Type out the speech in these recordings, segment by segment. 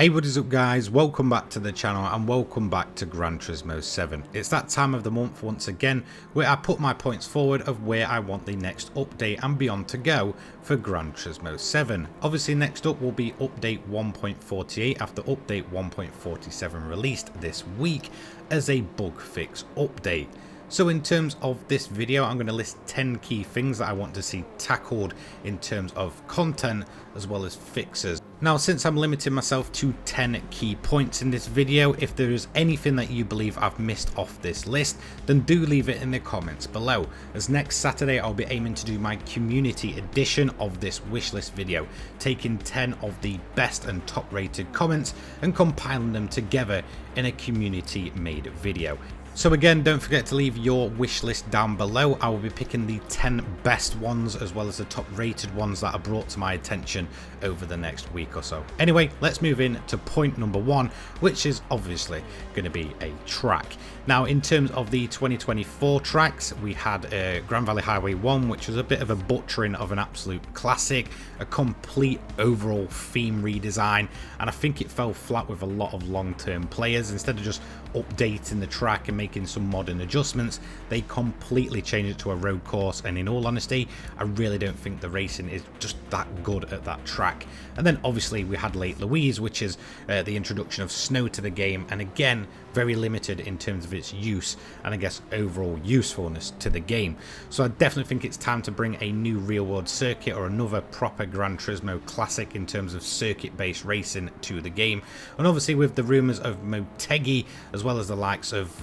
Hey, what is up guys, welcome back to the channel and welcome back to Gran Turismo 7. It's that time of the month once again where I put my points forward of where I want the next update and beyond to go for Gran Turismo 7. Obviously next up will be update 1.48 after update 1.47 released this week as a bug fix update. So in terms of this video, I'm going to list 10 key things that I want to see tackled in terms of content as well as fixes. Now, since I'm limiting myself to 10 key points in this video, if there is anything that you believe I've missed off this list, then do leave it in the comments below, as next Saturday I'll be aiming to do my community edition of this wishlist video, taking 10 of the best and top rated comments and compiling them together in a community made video. So again, don't forget to leave your wish list down below. I will be picking the 10 best ones as well as the top rated ones that are brought to my attention over the next week or so. Anyway, let's move in to point number 1, which is obviously going to be a track. Now, in terms of the 2024 tracks, we had Grand Valley Highway 1, which was a bit of a butchering of an absolute classic, a complete overall theme redesign, and I think it fell flat with a lot of long-term players. Instead of just updating the track and making some modern adjustments, they completely changed it to a road course, and in all honesty, I really don't think the racing is just that good at that track. And then obviously we had Lake Louise, which is the introduction of snow to the game, and again very limited in terms of its use and I guess overall usefulness to the game. So I definitely think it's time to bring a new real world circuit or another proper Gran Turismo classic in terms of circuit based racing to the game. And obviously with the rumours of Motegi as well as the likes of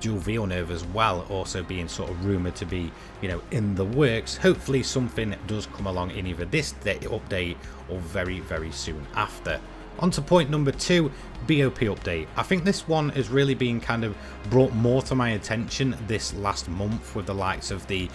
Jules Villeneuve as well also being sort of rumoured to be, you know, in the works, hopefully something does come along in either this update or very soon after. On to point number 2, BOP update. I think this one is really being kind of brought more to my attention this last month with the likes of the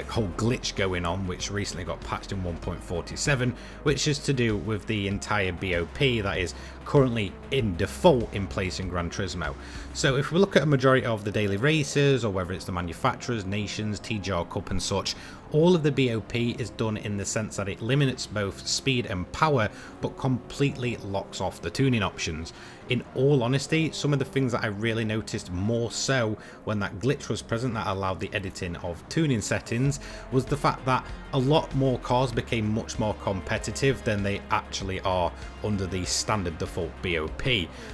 whole glitch going on, which recently got patched in 1.47, which is to do with the entire BOP that is currently in default in place in Gran Turismo. So if we look at a majority of the daily races, or whether it's the manufacturers, nations, TGR Cup and such, all of the BOP is done in the sense that it limits both speed and power, but completely locks off the tuning options. In all honesty, some of the things that I really noticed more so when that glitch was present that allowed the editing of tuning settings was the fact that a lot more cars became much more competitive than they actually are under the standard default BOP.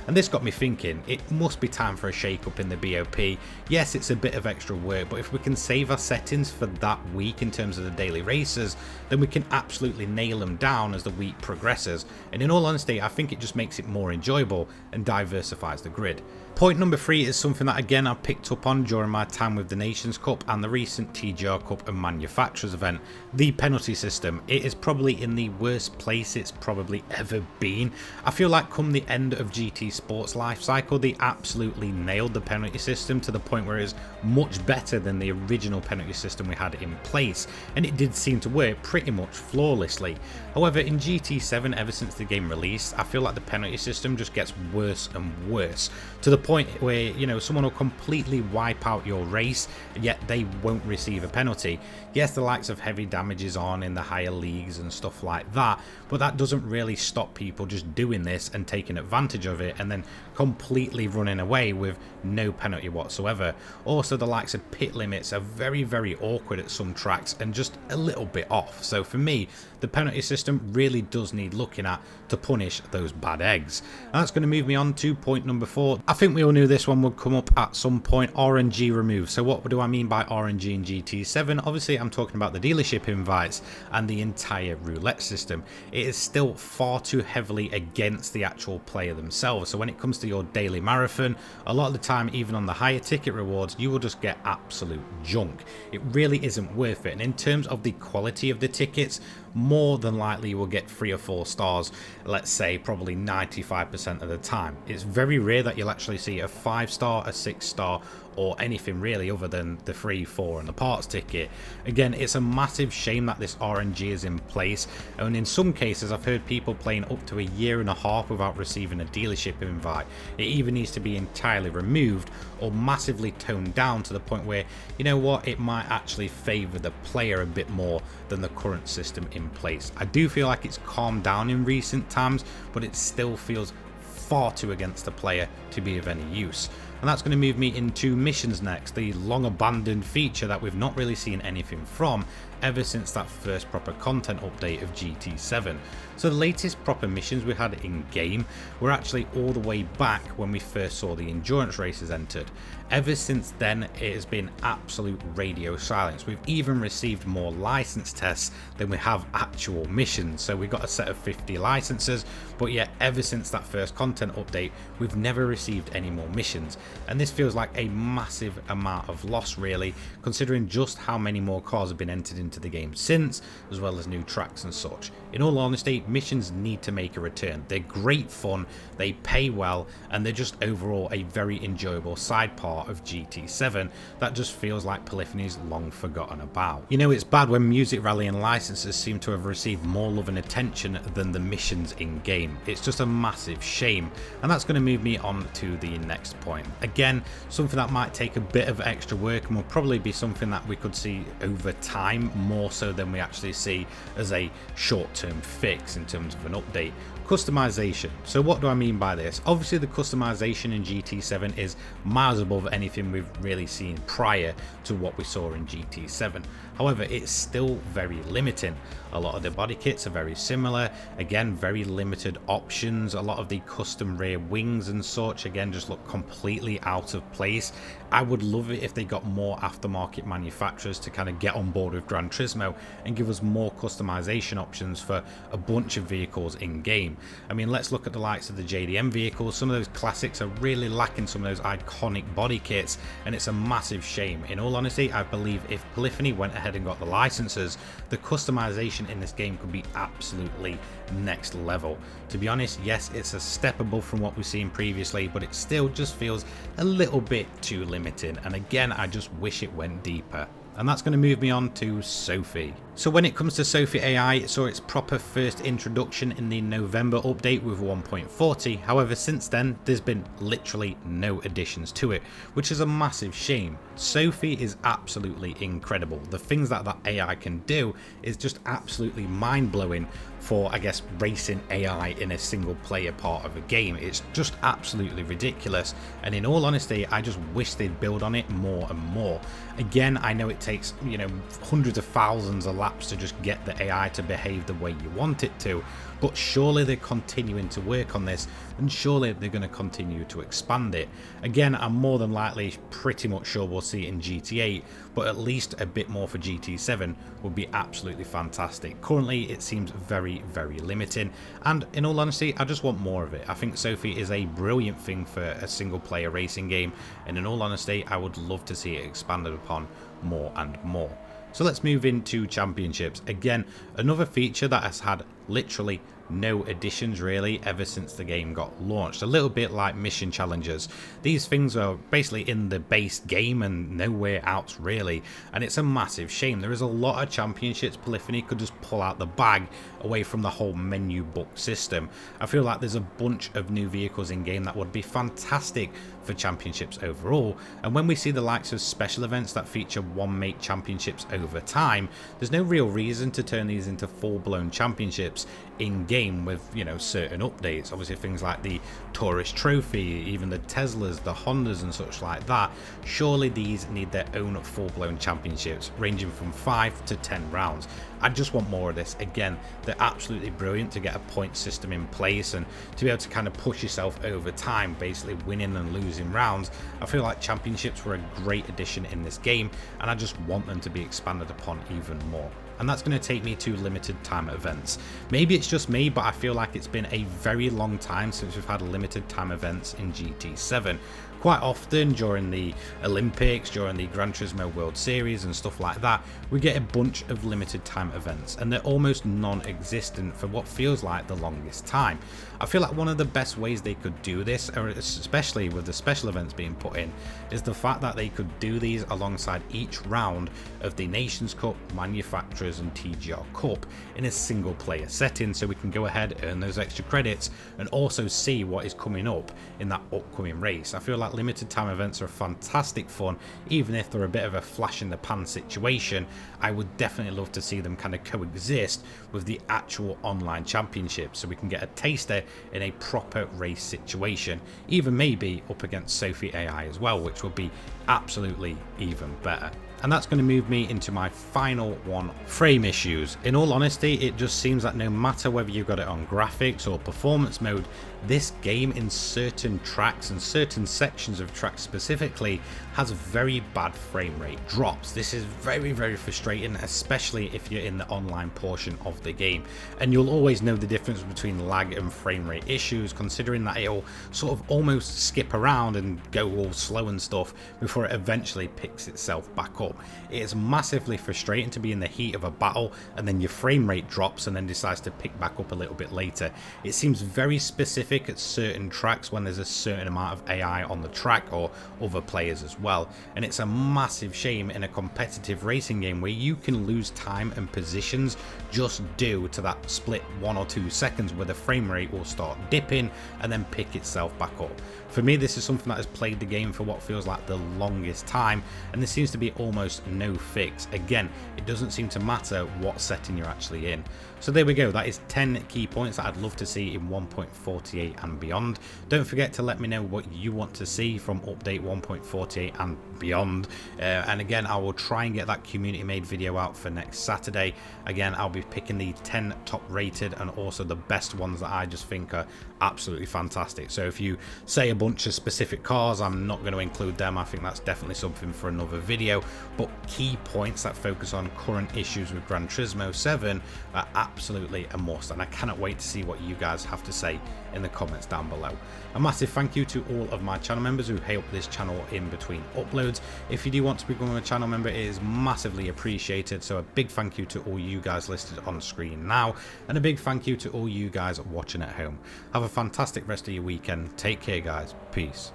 And this got me thinking, it must be time for a shake up in the BOP. Yes, it's a bit of extra work, but if we can save our settings for that week in terms of the daily races, then we can absolutely nail them down as the week progresses. And in all honesty, I think it just makes it more enjoyable and diversifies the grid. Point number 3 is something that again I picked up on during my time with the Nations Cup and the recent TGR Cup and Manufacturers event. The penalty system. It is probably in the worst place it's probably ever been. I feel like come the end of GT Sports life cycle, they absolutely nailed the penalty system to the point where it is much better than the original penalty system we had in place, and it did seem to work pretty much flawlessly. However, in GT7, ever since the game released, I feel like the penalty system just gets worse and worse, to the point where, you know, someone will completely wipe out your race, yet they won't receive a penalty. Yes, the likes of heavy damage is on in the higher leagues and stuff like that, but that doesn't really stop people just doing this and taking advantage of it and then completely running away with no penalty whatsoever. Also, the likes of pit limits are very awkward at some tracks and just a little bit off. So for me, the penalty system really does need looking at to punish those bad eggs. And that's going to move me on to point number 4. I think we all knew this one would come up at some point. RNG removed. So what do I mean by RNG in GT7? Obviously I'm talking about the dealership invites and the entire roulette system. It is still far too heavily against the actual player themselves. So when it comes to your daily marathon, a lot of the time, even on the higher ticket rewards, you will just get absolute junk. It really isn't worth it. And in terms of the quality of the tickets, more than likely you will get 3 or 4 stars, let's say probably 95% of the time. time. It's very rare that you'll actually see a 5-star, a 6-star, or anything really other than the 3, 4 and the parts ticket. Again, it's a massive shame that this RNG is in place, and in some cases I've heard people playing up to a year and a half without receiving a dealership invite. It either needs to be entirely removed or massively toned down to the point where, you know what, it might actually favour the player a bit more than the current system in place. I do feel like it's calmed down in recent times, but it still feels far too against the player to be of any use. And that's going to move me into missions next, the long abandoned feature that we've not really seen anything from ever since that first proper content update of GT7. So the latest proper missions we had in game were actually all the way back when we first saw the endurance races entered. Ever since then it has been absolute radio silence. We've even received more license tests than we have actual missions, so we got a set of 50 licenses, but yet ever since that first content update we've never received any more missions, and this feels like a massive amount of loss really, considering just how many more cars have been entered into the game since, as well as new tracks and such. In all honesty, missions need to make a return. They're great fun, they pay well, and they're just overall a very enjoyable side part of GT7 that just feels like Polyphony's long forgotten about. You know, it's bad when music rally and licenses seem to have received more love and attention than the missions in game. It's just a massive shame, and that's going to move me on to the next point. Again, something that might take a bit of extra work and will probably be something that we could see over time more so than we actually see as a short-term fix in terms of an update. Customization. So what do I mean by this? Obviously the customization in GT7 is miles above anything we've really seen prior to what we saw in GT7. However, it's still very limiting. A lot of the body kits are very similar, again very limited options. A lot of the custom rear wings and such again just look completely out of place. I would love it if they got more aftermarket manufacturers to kind of get on board with Gran Turismo and give us more customization options for a bunch of vehicles in game. I mean, let's look at the likes of the JDM vehicles. Some of those classics are really lacking some of those iconic body kits, and it's a massive shame. In all honesty, I believe if Polyphony went ahead and got the licenses, the customization in this game could be absolutely next level. To be honest, yes, it's a step above from what we've seen previously, but it still just feels a little bit too limiting, and again I just wish it went deeper. And that's going to move me on to Sophy. So when it comes to Sophy AI, it saw its proper first introduction in the November update with 1.40. However, since then, there's been literally no additions to it, which is a massive shame. Sophy is absolutely incredible. The things that that AI can do is just absolutely mind-blowing for, I guess, racing AI in a single player part of a game. It's just absolutely ridiculous, and in all honesty, I just wish they'd build on it more and more. Again, I know it takes, you know, hundreds of thousands of laps to just get the AI to behave the way you want it to, but surely they're continuing to work on this, and surely they're going to continue to expand it. Again, I'm more than likely pretty much sure we'll see it in GT8, but at least a bit more for GT7 would be absolutely fantastic. Currently it seems very limiting, and in all honesty I just want more of it. I think Sophy is a brilliant thing for a single player racing game, and in all honesty I would love to see it expanded upon more and more. So let's move into championships. Again, another feature that has had literally no additions really ever since the game got launched. A little bit like mission challenges. These things are basically in the base game and nowhere else really, and it's a massive shame. There is a lot of championships Polyphony could just pull out the bag away from the whole menu book system. I feel like there's a bunch of new vehicles in game that would be fantastic for championships overall, and when we see the likes of special events that feature one make championships over time, there's no real reason to turn these into full-blown championships in game with, you know, certain updates. Obviously things like the Tourist Trophy, even the Teslas, the Hondas and such like that. Surely these need their own full-blown championships ranging from 5 to 10 rounds. I just want more of this. Again, they're absolutely brilliant to get a point system in place and to be able to kind of push yourself over time, basically winning and losing rounds. I feel like championships were a great addition in this game, and I just want them to be expanded upon even more. And that's going to take me to limited time events. Maybe it's just me, but I feel like it's been a very long time since we've had limited time events in GT7. Quite often during the Olympics, during the Gran Turismo World Series and stuff like that, we get a bunch of limited time events, and they're almost non-existent for what feels like the longest time. I feel like one of the best ways they could do this, or especially with the special events being put in, is the fact that they could do these alongside each round of the Nations Cup, Manufacturers and TGR Cup in a single player setting, so we can go ahead, earn those extra credits, and also see what is coming up in that upcoming race. I feel like limited time events are fantastic fun, even if they're a bit of a flash in the pan situation. I would definitely love to see them kind of coexist with the actual online championship, so we can get a taster in a proper race situation, even maybe up against Sophy AI as well, which would be absolutely even better. And that's going to move me into my final one, frame issues. In all honesty, it just seems that no matter whether you've got it on graphics or performance mode, this game in certain tracks and certain sections of tracks specifically has very bad frame rate drops. This is very, very frustrating, especially if you're in the online portion of the game. And you'll always know the difference between lag and frame rate issues, considering that it'll sort of almost skip around and go all slow and stuff before it eventually picks itself back up. It is massively frustrating to be in the heat of a battle and then your frame rate drops and then decides to pick back up a little bit later. It seems very specific at certain tracks when there's a certain amount of AI on the track or other players as well, and it's a massive shame in a competitive racing game where you can lose time and positions just due to that split 1 or 2 seconds where the frame rate will start dipping and then pick itself back up. For me, this is something that has plagued the game for what feels like the longest time, and there seems to be almost no fix. Again, it doesn't seem to matter what setting you're actually in. So there we go, that is 10 key points that I'd love to see in 1.48 and beyond. Don't forget to let me know what you want to see from update 1.48 and beyond. And again, I will try and get that community made video out for next Saturday. Again, I'll be picking the 10 top rated and also the best ones that I just think are absolutely fantastic. So if you say a bunch of specific cars, I'm not going to include them. I think that's definitely something for another video, but key points that focus on current issues with Gran Turismo 7 are absolutely a must, and I cannot wait to see what you guys have to say in the comments down below. A massive thank you to all of my channel members who help this channel in between uploads. If you do want to become a channel member, it is massively appreciated, so a big thank you to all you guys listed on screen now, and a big thank you to all you guys watching at home. Have a fantastic rest of your weekend. Take care guys. Peace.